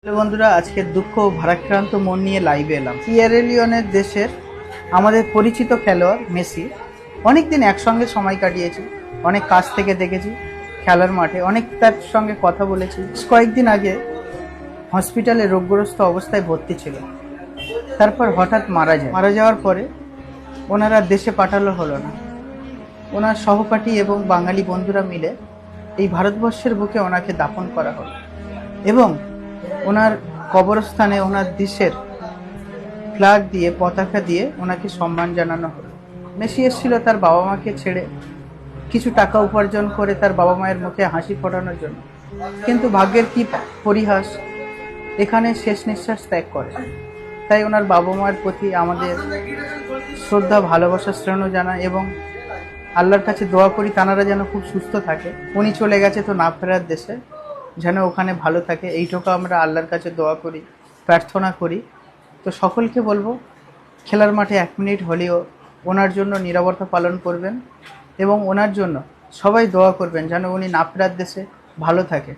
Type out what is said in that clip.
Hello বন্ধুরা, আজকে দুঃখ ও ভারাক্রান্ত মন নিয়ে লাইভে এলাম। সিয়েরা লিওনের দেশের আমাদের পরিচিত খেলোয়াড় মেসি অনেকদিন একসঙ্গে সময় কাটিয়েছি, অনেক কাছ থেকে দেখেছি খেলার মাঠে, অনেক তার সঙ্গে কথা বলেছি। কয়েকদিন আগে হসপিটালে রোগগ্রস্ত অবস্থায় ভর্তি ছিল, তারপর হঠাৎ মারা যাওয়ার পরে ওনারা দেশে পাঠানো হলো না। ওনার সহপাঠী এবং বাঙালি বন্ধুরা মিলে এই ভারতবর্ষের বুকে ওনাকে দাফন করা হলো এবং ওনার কবরস্থানে ওনার দেশের ফ্ল্যাগ দিয়ে, পতাকা দিয়ে ওনাকে সম্মান জানানো হলো। মেসি এসেছিল তার বাবা মাকে ছেড়ে কিছু টাকা উপার্জন করে তার বাবা মায়ের মুখে হাসি ফোটানোর জন্য, কিন্তু ভাগ্যের কি পরিহাস, এখানে শেষ নিঃশ্বাস ত্যাগ করে। তাই ওনার বাবা মায়ের প্রতি আমাদের শ্রদ্ধা, ভালোবাসা, স্নেহ জানাই এবং আল্লাহর কাছে দোয়া করি তানারা যেন খুব সুস্থ থাকে। উনি চলে গেছে তো না ফেরার দেশে, যেন ওখানে ভালো থাকে, এইটুকু আমরা আল্লাহর কাছে দোয়া করি, প্রার্থনা করি। তো সকলকে বলবো খেলার মাঠে 1 মিনিট হলেও ওনার জন্য নীরবতা পালন করবেন এবং ওনার জন্য সবাই দোয়া করবেন যেন উনি না ফেরার দেশে ভালো থাকে।